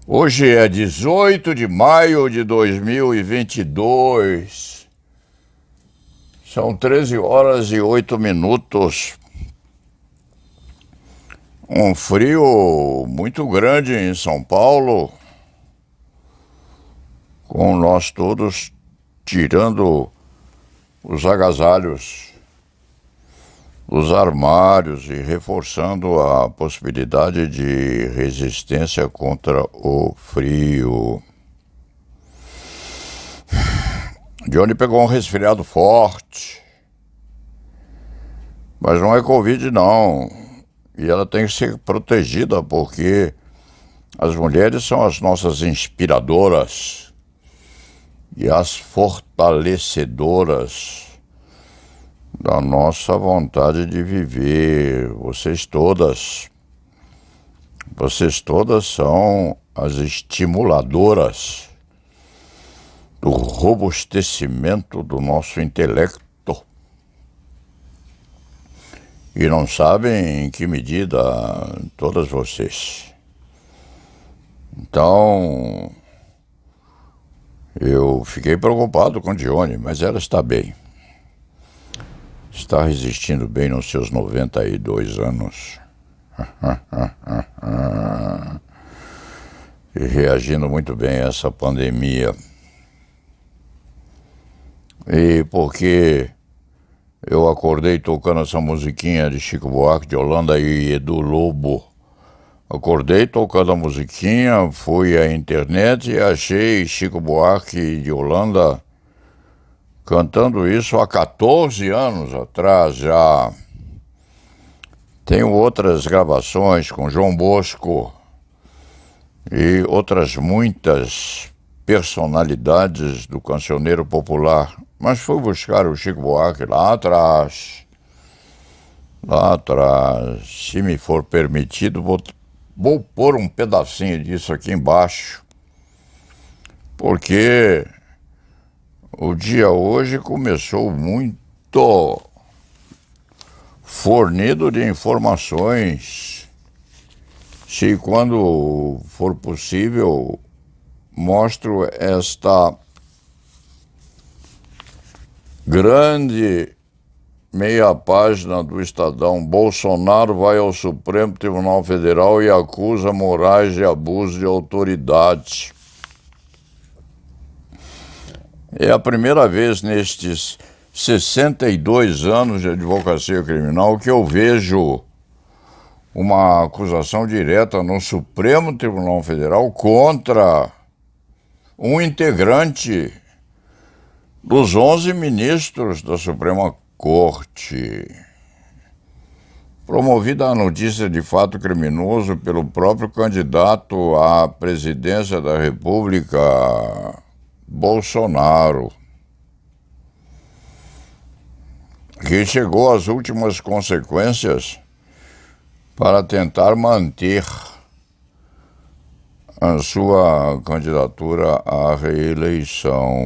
Hoje é 18 de maio de 2022. São 13 horas e 8 minutos. Um frio muito grande em São Paulo, com nós todos tirando os agasalhos dos armários e reforçando a possibilidade de resistência contra o frio. Johnny pegou um resfriado forte, mas não é Covid não, e ela tem que ser protegida porque as mulheres são as nossas inspiradoras e as fortalecedoras da nossa vontade de viver. Vocês todas são as estimuladoras do robustecimento do nosso intelecto e não sabem em que medida todas vocês. Então, eu fiquei preocupado com Dione, mas ela está bem. Está resistindo bem nos seus 92 anos. E reagindo muito bem a essa pandemia. E porque eu acordei tocando essa musiquinha de Chico Buarque de Holanda e Edu Lobo. Acordei tocando a musiquinha, fui à internet e achei Chico Buarque de Holanda cantando isso há 14 anos atrás já. Tenho outras gravações com João Bosco e outras muitas personalidades do cancioneiro popular. Mas fui buscar o Chico Buarque lá atrás. Se me for permitido, vou pôr um pedacinho disso aqui embaixo. Porque o dia hoje começou muito fornido de informações. Se quando for possível, mostro esta grande meia página do Estadão. Bolsonaro vai ao Supremo Tribunal Federal e acusa Moraes de abuso de autoridade. É a primeira vez nestes 62 anos de advocacia criminal que eu vejo uma acusação direta no Supremo Tribunal Federal contra um integrante dos 11 ministros da Suprema Corte. Promovida a notícia de fato criminoso pelo próprio candidato à presidência da República, Bolsonaro, que chegou às últimas consequências para tentar manter a sua candidatura à reeleição.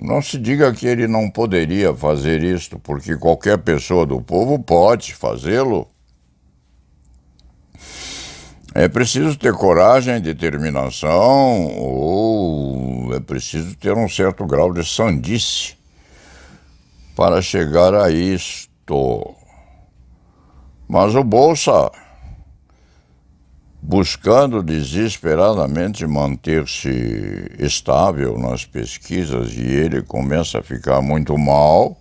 Não se diga que ele não poderia fazer isto, porque qualquer pessoa do povo pode fazê-lo. É preciso ter coragem, determinação, ou é preciso ter um certo grau de sandice para chegar a isto. Mas o Bolsa, buscando desesperadamente manter-se estável nas pesquisas, e ele começa a ficar muito mal,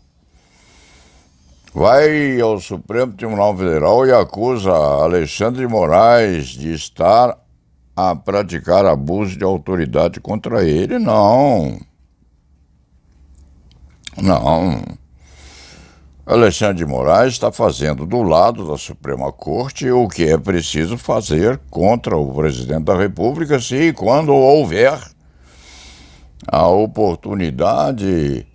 vai ao Supremo Tribunal Federal e acusa Alexandre de Moraes de estar a praticar abuso de autoridade contra ele. Não. Alexandre de Moraes está fazendo do lado da Suprema Corte o que é preciso fazer contra o presidente da República, se e quando houver a oportunidade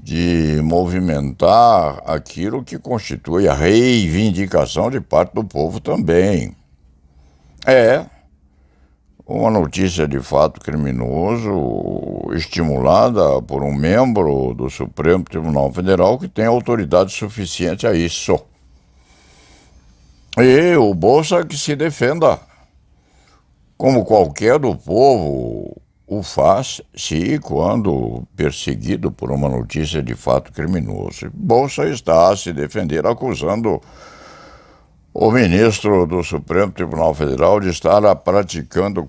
de movimentar aquilo que constitui a reivindicação de parte do povo também. É uma notícia de fato criminoso estimulada por um membro do Supremo Tribunal Federal que tem autoridade suficiente a isso. E o Bolsa que se defenda como qualquer do povo o faz se e quando perseguido por uma notícia de fato criminoso. Bolsa está a se defender acusando o ministro do Supremo Tribunal Federal de estar praticando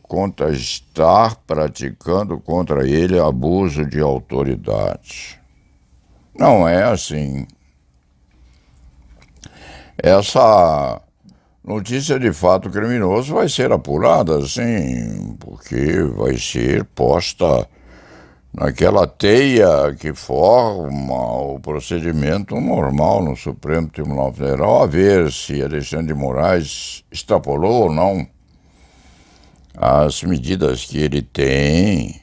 contra ele abuso de autoridade. Não é assim. Essa notícia de fato criminoso vai ser apurada, sim, porque vai ser posta naquela teia que forma o procedimento normal no Supremo Tribunal Federal, a ver se Alexandre de Moraes extrapolou ou não as medidas que ele tem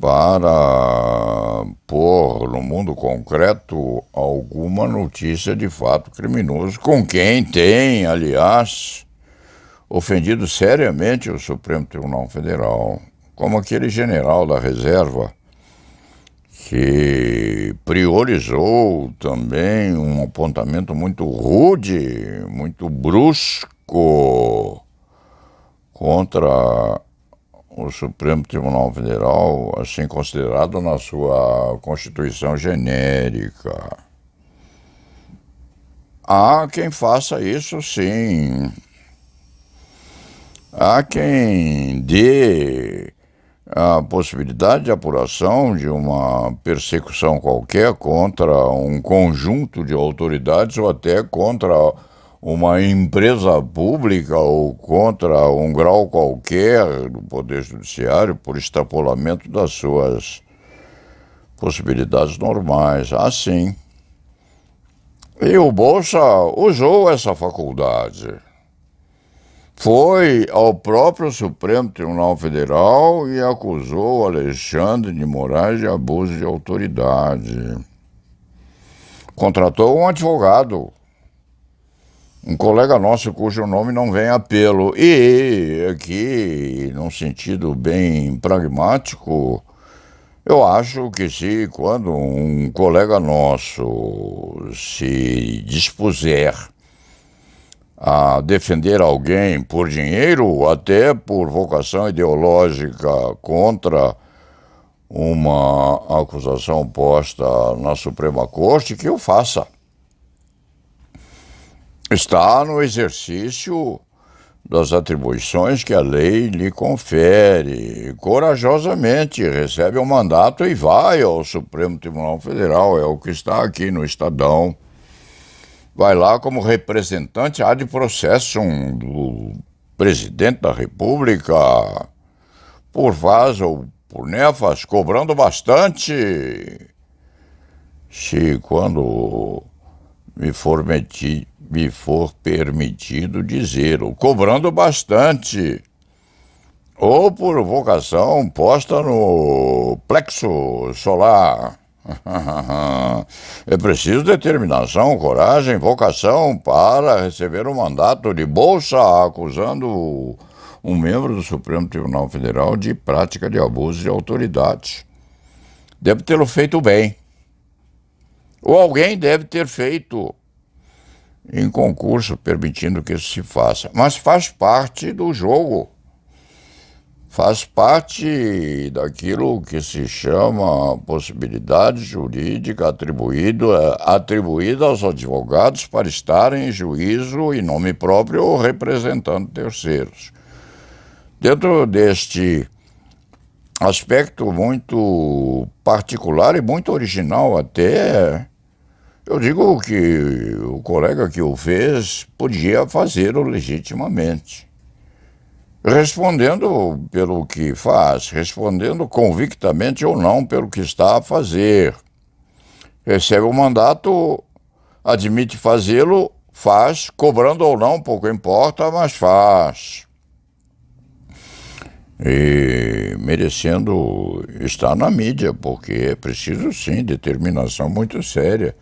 para pôr no mundo concreto alguma notícia de fato criminoso, com quem tem, aliás, ofendido seriamente o Supremo Tribunal Federal, como aquele general da reserva que priorizou também um apontamento muito rude, muito brusco contra o Supremo Tribunal Federal, assim considerado na sua Constituição genérica. Há quem faça isso, sim. Há quem dê a possibilidade de apuração de uma persecução qualquer contra um conjunto de autoridades ou até contra uma empresa pública ou contra um grau qualquer do Poder Judiciário por extrapolamento das suas possibilidades normais. Assim. E o Bolsa usou essa faculdade. Foi ao próprio Supremo Tribunal Federal e acusou Alexandre de Moraes de abuso de autoridade. Contratou um advogado, um colega nosso cujo nome não vem a pelo. E aqui, num sentido bem pragmático, eu acho que se quando um colega nosso se dispuser a defender alguém por dinheiro, até por vocação ideológica contra uma acusação posta na Suprema Corte, que o faça. Está no exercício das atribuições que a lei lhe confere. Corajosamente recebe um mandato e vai ao Supremo Tribunal Federal, é o que está aqui no Estadão. Vai lá como representante ad processum do presidente da República, por faz ou por nefas, cobrando bastante. Se quando me for permitido dizer, cobrando bastante, ou por vocação posta no plexo solar. É preciso determinação, coragem, vocação para receber um mandato de bolsa acusando um membro do Supremo Tribunal Federal de prática de abuso de autoridade. Deve tê-lo feito bem. Ou alguém deve ter feito em concurso permitindo que isso se faça. Mas faz parte do jogo. Faz parte daquilo que se chama possibilidade jurídica atribuída aos advogados para estarem em juízo em nome próprio ou representando terceiros. Dentro deste aspecto muito particular e muito original até, eu digo que o colega que o fez podia fazê-lo legitimamente. Respondendo pelo que faz, respondendo convictamente ou não pelo que está a fazer. Recebe o mandato, admite fazê-lo, faz, cobrando ou não, pouco importa, mas faz. E merecendo estar na mídia, porque é preciso sim determinação muito séria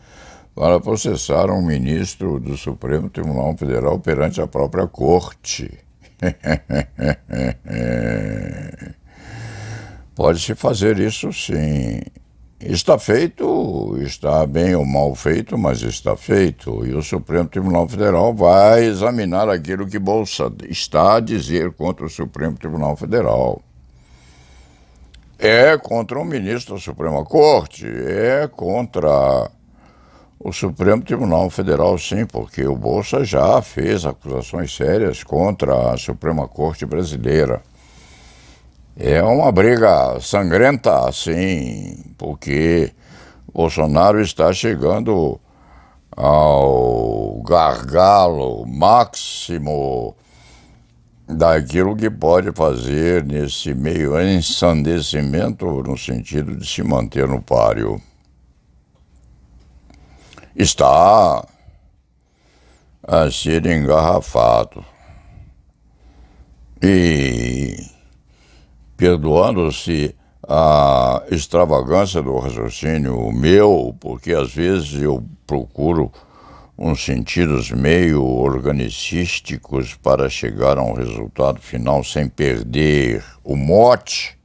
para processar um ministro do Supremo Tribunal Federal perante a própria Corte. Pode-se fazer isso sim. Está feito, está bem ou mal feito, mas está feito. E o Supremo Tribunal Federal vai examinar aquilo que Bolsa está a dizer contra o Supremo Tribunal Federal. É contra o ministro da Suprema Corte, é contra o Supremo Tribunal Federal, sim, porque o Bolsa já fez acusações sérias contra a Suprema Corte brasileira. É uma briga sangrenta, sim, porque Bolsonaro está chegando ao gargalo máximo daquilo que pode fazer nesse meio ensandecimento no sentido de se manter no páreo. Está a ser engarrafado. E perdoando-se a extravagância do raciocínio meu, porque às vezes eu procuro uns sentidos meio organicísticos para chegar a um resultado final sem perder o mote.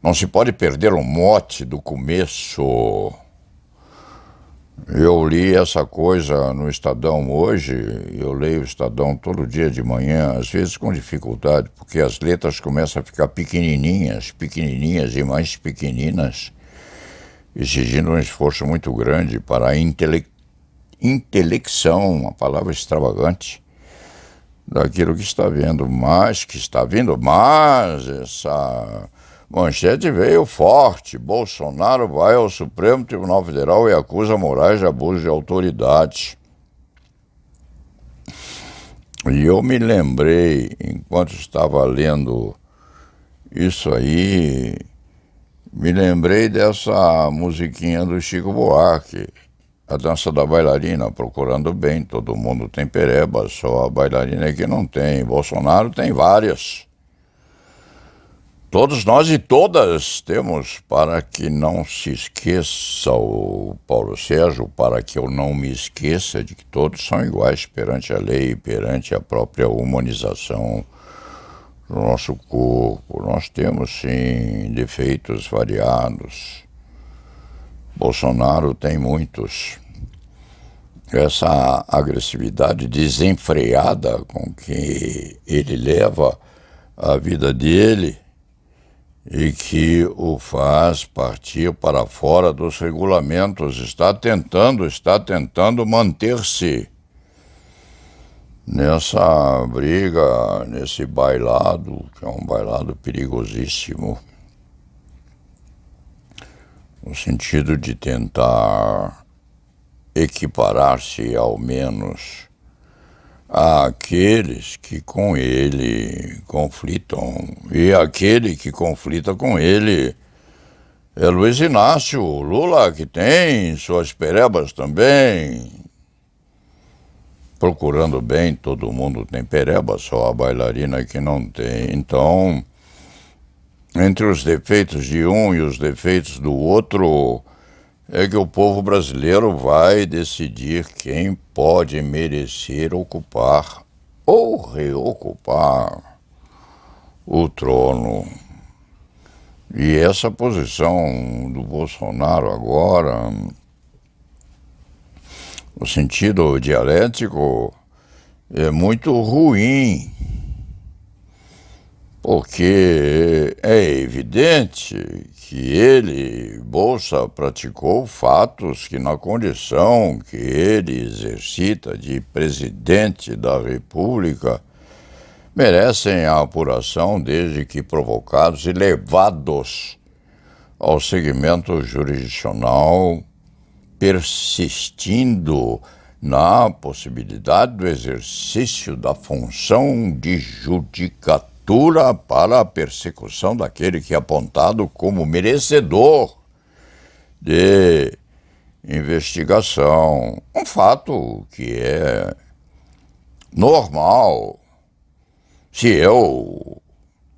Não se pode perder o mote do começo. Eu li essa coisa no Estadão hoje, eu leio o Estadão todo dia de manhã, às vezes com dificuldade, porque as letras começam a ficar pequenininhas, pequenininhas e mais pequeninas, exigindo um esforço muito grande para a intelecção, uma palavra extravagante, daquilo que está vindo, mas essa manchete veio forte. Bolsonaro vai ao Supremo Tribunal Federal e acusa Moraes de abuso de autoridade. E eu me lembrei, enquanto estava lendo isso aí, me lembrei dessa musiquinha do Chico Buarque, a dança da bailarina, procurando bem, todo mundo tem pereba, só a bailarina é que não tem. Bolsonaro tem várias. Todos nós e todas temos, para que não se esqueça o Paulo Sérgio, para que eu não me esqueça de que todos são iguais perante a lei, perante a própria humanização do nosso corpo. Nós temos, sim, defeitos variados. Bolsonaro tem muitos. Essa agressividade desenfreada com que ele leva a vida dele e que o faz partir para fora dos regulamentos, está tentando manter-se nessa briga, nesse bailado, que é um bailado perigosíssimo, no sentido de tentar equiparar-se ao menos àqueles que com ele conflitam. E aquele que conflita com ele é Luiz Inácio Lula, que tem suas perebas também. Procurando bem, todo mundo tem pereba, só a bailarina que não tem. Então, entre os defeitos de um e os defeitos do outro, é que o povo brasileiro vai decidir quem pode merecer ocupar ou reocupar o trono. E essa posição do Bolsonaro agora, no sentido dialético, é muito ruim, porque é evidente que ele, Bolsa, praticou fatos que, na condição que ele exercita de presidente da República, merecem a apuração desde que provocados e levados ao segmento jurisdicional, persistindo na possibilidade do exercício da função de judicatura para a persecução daquele que é apontado como merecedor de investigação. Um fato que é normal. Se eu,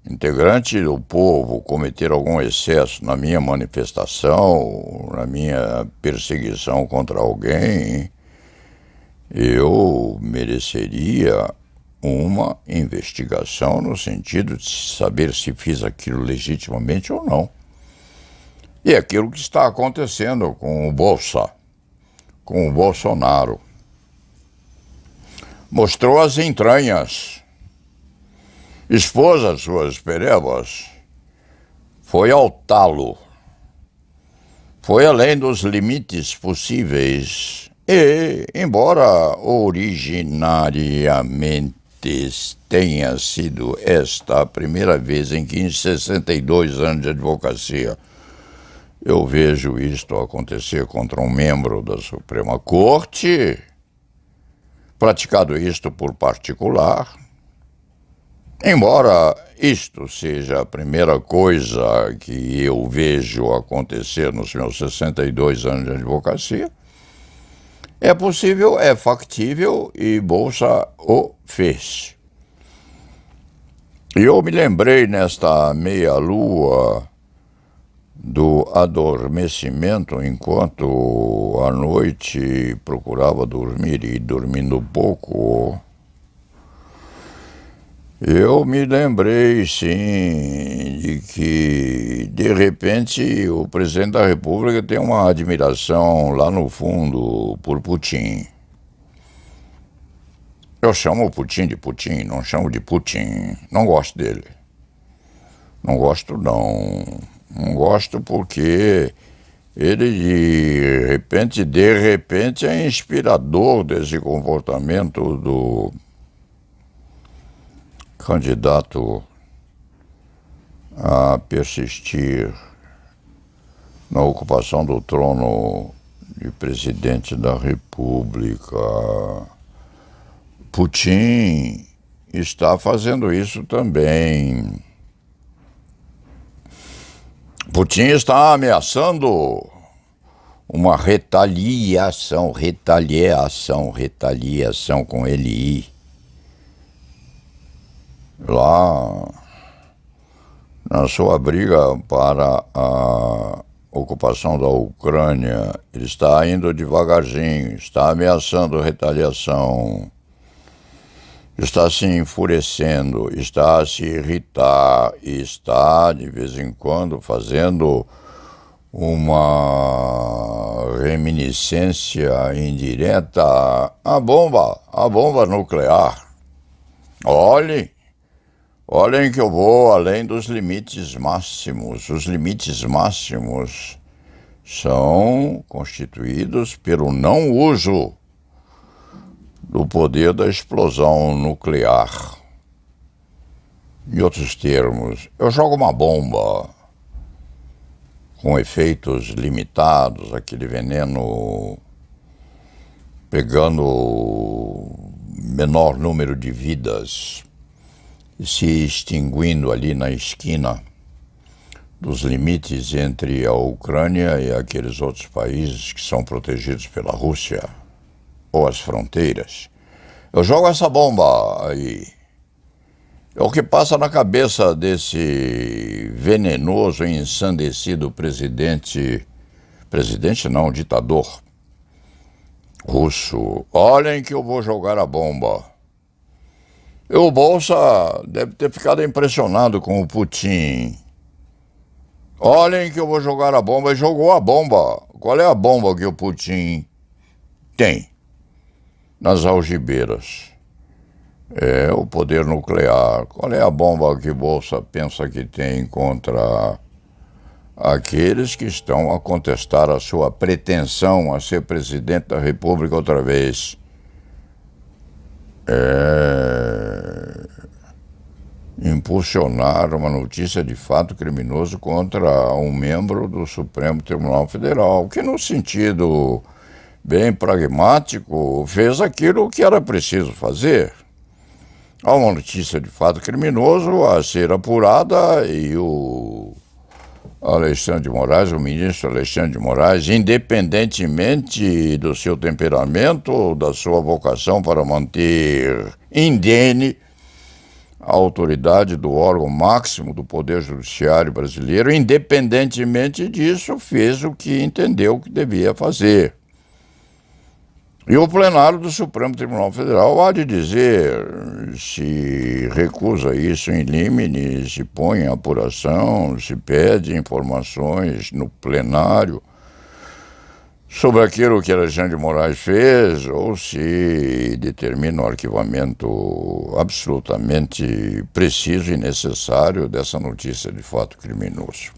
integrante do povo, cometer algum excesso na minha manifestação, na minha perseguição contra alguém, eu mereceria uma investigação no sentido de saber se fiz aquilo legitimamente ou não. E aquilo que está acontecendo com o com o Bolsonaro. Mostrou as entranhas, expôs as suas perebas, foi ao talo, foi além dos limites possíveis e, embora originariamente tenha sido esta a primeira vez em que, em 62 anos de advocacia, eu vejo isto acontecer contra um membro da Suprema Corte, praticado isto por particular, embora isto seja a primeira coisa que eu vejo acontecer nos meus 62 anos de advocacia, é possível, é factível e Bolsa o fez. E eu me lembrei nesta meia-lua do adormecimento enquanto à noite procurava dormir e dormindo pouco. Eu me lembrei, sim, de que, de repente, o presidente da República tem uma admiração lá no fundo por Putin. Eu chamo o Putin de Putin, não chamo de Putin. Não gosto dele. Não gosto, não. Não gosto porque ele, de repente, é inspirador desse comportamento do candidato a persistir na ocupação do trono de presidente da República. Putin está fazendo isso também. Putin está ameaçando uma retaliação com ele lá na sua briga para a ocupação da Ucrânia. Ele está indo devagarzinho, está ameaçando retaliação, está se enfurecendo, está a se irritar, está de vez em quando fazendo uma reminiscência indireta à bomba nuclear. Olhem que eu vou além dos limites máximos. Os limites máximos são constituídos pelo não uso do poder da explosão nuclear. Em outros termos, eu jogo uma bomba com efeitos limitados, aquele veneno pegando menor número de vidas e se extinguindo ali na esquina dos limites entre a Ucrânia e aqueles outros países que são protegidos pela Rússia, ou as fronteiras. Eu jogo essa bomba aí. É o que passa na cabeça desse venenoso e ensandecido ditador russo. Olhem que eu vou jogar a bomba. E o Bolsa deve ter ficado impressionado com o Putin. Olhem que eu vou jogar a bomba. E jogou a bomba. Qual é a bomba que o Putin tem nas algibeiras? É o poder nuclear. Qual é a bomba que Bolsa pensa que tem contra aqueles que estão a contestar a sua pretensão a ser presidente da República outra vez? Impulsionar uma notícia de fato criminoso contra um membro do Supremo Tribunal Federal, que no sentido bem pragmático fez aquilo que era preciso fazer. Há uma notícia de fato criminoso a ser apurada e o Alexandre de Moraes, o ministro Alexandre de Moraes, independentemente do seu temperamento, da sua vocação para manter indene a autoridade do órgão máximo do Poder Judiciário brasileiro, independentemente disso, fez o que entendeu que devia fazer. E o plenário do Supremo Tribunal Federal há de dizer se recusa isso em limine, se põe em apuração, se pede informações no plenário sobre aquilo que Alexandre de Moraes fez, ou se determina o arquivamento absolutamente preciso e necessário dessa notícia de fato criminoso.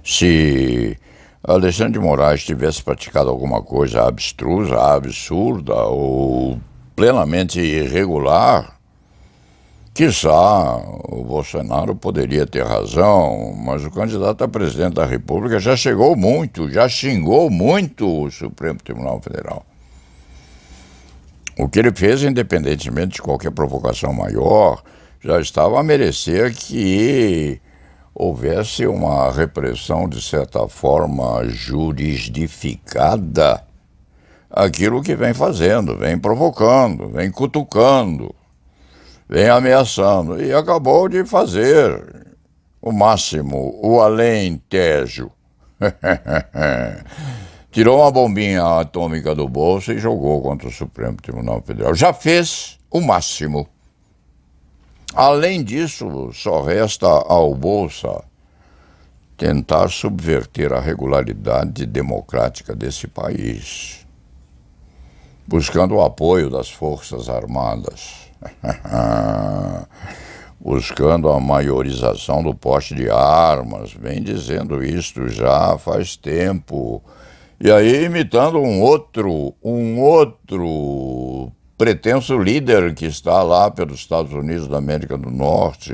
Se Alexandre de Moraes tivesse praticado alguma coisa abstrusa, absurda ou plenamente irregular, quiçá o Bolsonaro poderia ter razão, mas o candidato a presidente da República já chegou muito, já xingou muito o Supremo Tribunal Federal. O que ele fez, independentemente de qualquer provocação maior, já estava a merecer que houvesse uma repressão, de certa forma, jurisdificada aquilo que vem fazendo, vem provocando, vem cutucando, vem ameaçando, e acabou de fazer o máximo, o além-tejo. Tirou uma bombinha atômica do bolso e jogou contra o Supremo Tribunal Federal. Já fez o máximo. Além disso, só resta ao Bolsa tentar subverter a regularidade democrática desse país, buscando o apoio das Forças Armadas, buscando a maiorização do porte de armas, vem dizendo isto já faz tempo, e aí imitando um outro pretenso líder que está lá pelos Estados Unidos da América do Norte,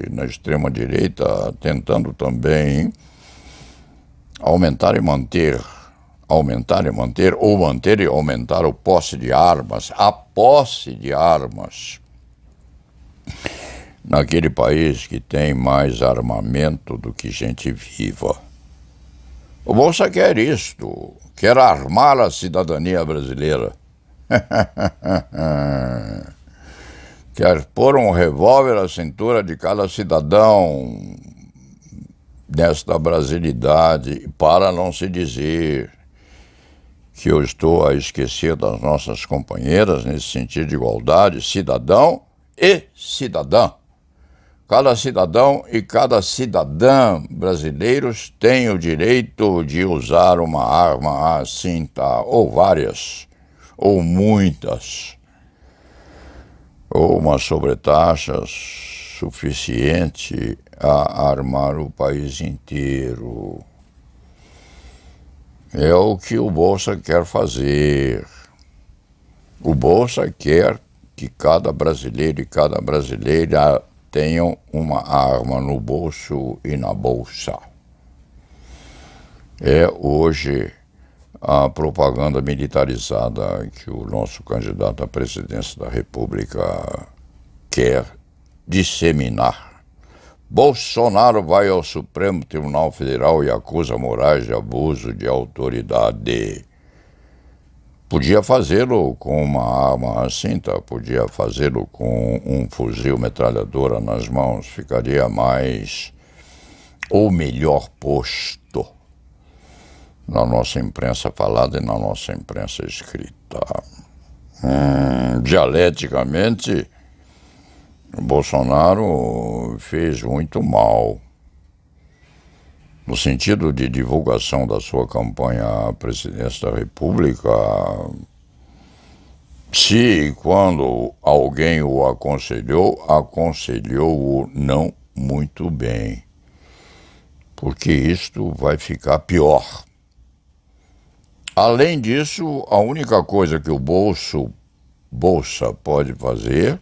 na extrema-direita, tentando também aumentar e manter, ou manter e aumentar o posse de armas, a posse de armas, naquele país que tem mais armamento do que gente viva. O Bolsa quer isto, quer armar a cidadania brasileira. Quer pôr um revólver à cintura de cada cidadão nesta brasilidade, para não se dizer que eu estou a esquecer das nossas companheiras nesse sentido de igualdade, cidadão e cidadã. Cada cidadão e cada cidadã brasileiros têm o direito de usar uma arma à cinta, ou várias, ou muitas, ou uma sobretaxa suficiente a armar o país inteiro. É o que o Bolsa quer fazer. O Bolsa quer que cada brasileiro e cada brasileira tenham uma arma no bolso e na bolsa. É hoje a propaganda militarizada que o nosso candidato à presidência da República quer disseminar. Bolsonaro vai ao Supremo Tribunal Federal e acusa Moraes de abuso de autoridade. Podia fazê-lo com uma arma à cinta, podia fazê-lo com um fuzil metralhadora nas mãos, ficaria mais ou melhor posto na nossa imprensa falada e na nossa imprensa escrita. Dialeticamente, Bolsonaro fez muito mal. No sentido de divulgação da sua campanha à presidência da República, se quando alguém o aconselhou-o não muito bem, porque isto vai ficar pior. Além disso, a única coisa que o Bolsa pode fazer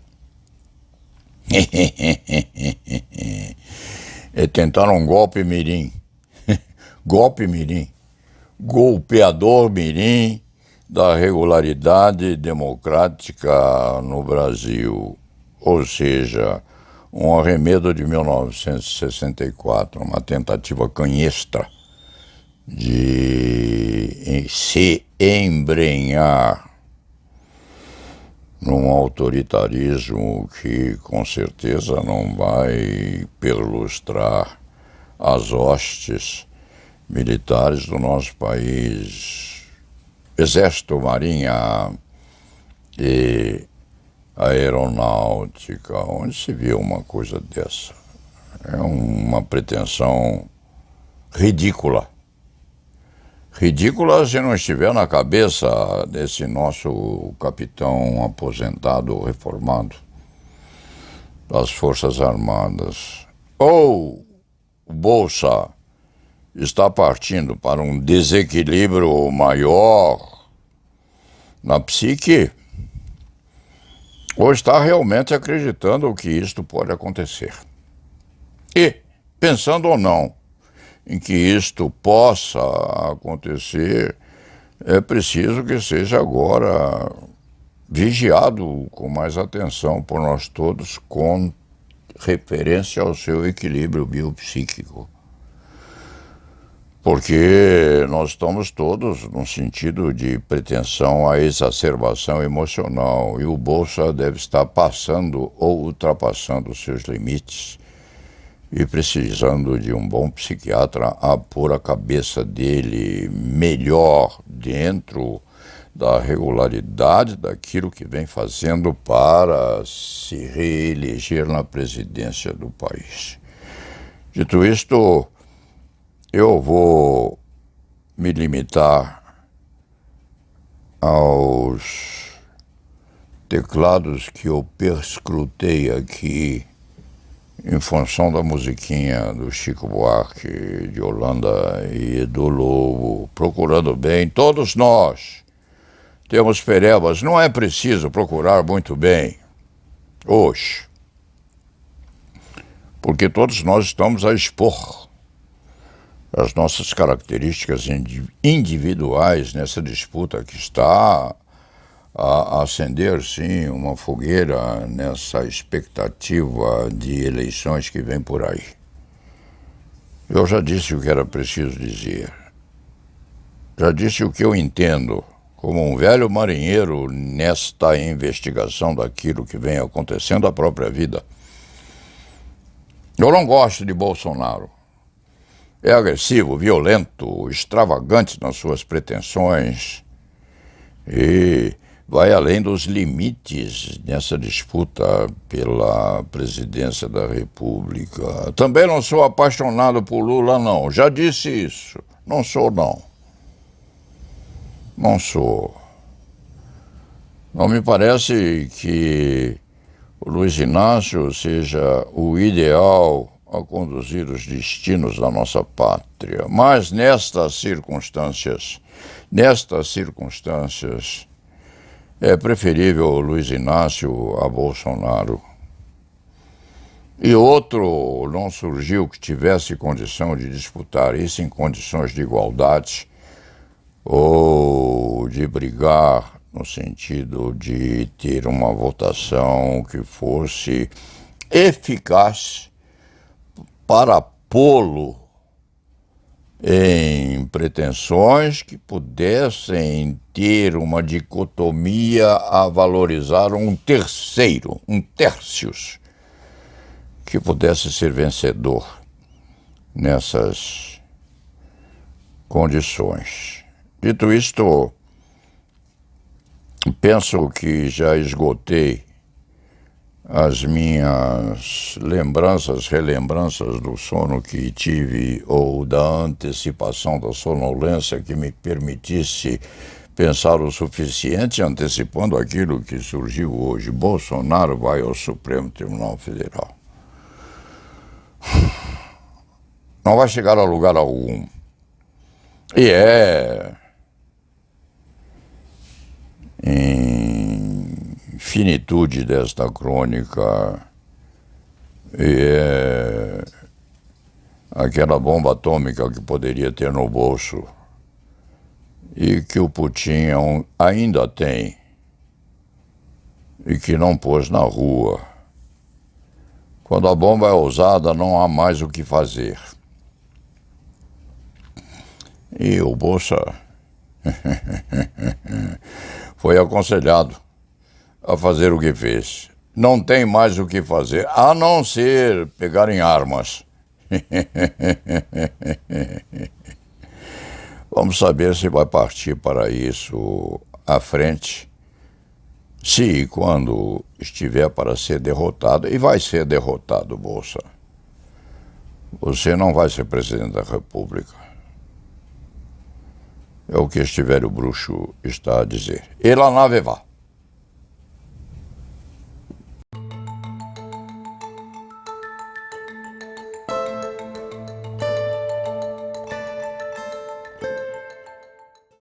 é tentar um golpe mirim. Golpe mirim. Golpeador mirim da regularidade democrática no Brasil. Ou seja, um arremedo de 1964, uma tentativa canhestra de se embrenhar num autoritarismo que com certeza não vai perlustrar as hostes militares do nosso país. Exército, Marinha e Aeronáutica. Onde se viu uma coisa dessa? É uma pretensão ridícula. Ridícula se não estiver na cabeça desse nosso capitão aposentado, reformado das Forças Armadas. Ou o Bolsa está partindo para um desequilíbrio maior na psique, ou está realmente acreditando que isto pode acontecer. E, pensando ou não em que isto possa acontecer, é preciso que seja agora vigiado com mais atenção por nós todos, com referência ao seu equilíbrio biopsíquico. Porque nós estamos todos num sentido de pretensão à exacerbação emocional, e o Bolsa deve estar passando ou ultrapassando os seus limites e precisando de um bom psiquiatra a pôr a cabeça dele melhor dentro da regularidade daquilo que vem fazendo para se reeleger na presidência do país. Dito isto, eu vou me limitar aos teclados que eu perscrutei aqui em função da musiquinha do Chico Buarque de Holanda e do Lobo, procurando bem. Todos nós temos perebas, não é preciso procurar muito bem hoje, porque todos nós estamos a expor as nossas características individuais nessa disputa que está a acender, sim, uma fogueira nessa expectativa de eleições que vem por aí. Eu já disse o que era preciso dizer. Já disse o que eu entendo como um velho marinheiro nesta investigação daquilo que vem acontecendo à própria vida. Eu não gosto de Bolsonaro. É agressivo, violento, extravagante nas suas pretensões e vai além dos limites nessa disputa pela presidência da República. Também não sou apaixonado por Lula, não. Já disse isso. Não sou, não. Não sou. Não me parece que o Luiz Inácio seja o ideal a conduzir os destinos da nossa pátria. Mas nestas circunstâncias, é preferível Luiz Inácio a Bolsonaro. E outro não surgiu que tivesse condição de disputar isso em condições de igualdade ou de brigar no sentido de ter uma votação que fosse eficaz para pô-lo em pretensões que pudessem ter uma dicotomia a valorizar um terceiro, um tertius, que pudesse ser vencedor nessas condições. Dito isto, penso que já esgotei as minhas relembranças do sono que tive ou da antecipação da sonolência que me permitisse pensar o suficiente antecipando aquilo que surgiu hoje. Bolsonaro vai ao Supremo Tribunal Federal. Não vai chegar a lugar algum. E em finitude desta crônica, é aquela bomba atômica que poderia ter no bolso e que o Putin ainda tem e que não pôs na rua. Quando a bomba é usada, não há mais o que fazer. E o Bolsa foi aconselhado a fazer o que fez. Não tem mais o que fazer, a não ser pegar em armas. Vamos saber se vai partir para isso à frente, se e quando estiver para ser derrotado, e vai ser derrotado, Bolsa. Você não vai ser presidente da República. É o que este velho bruxo está a dizer. E lá nave vá.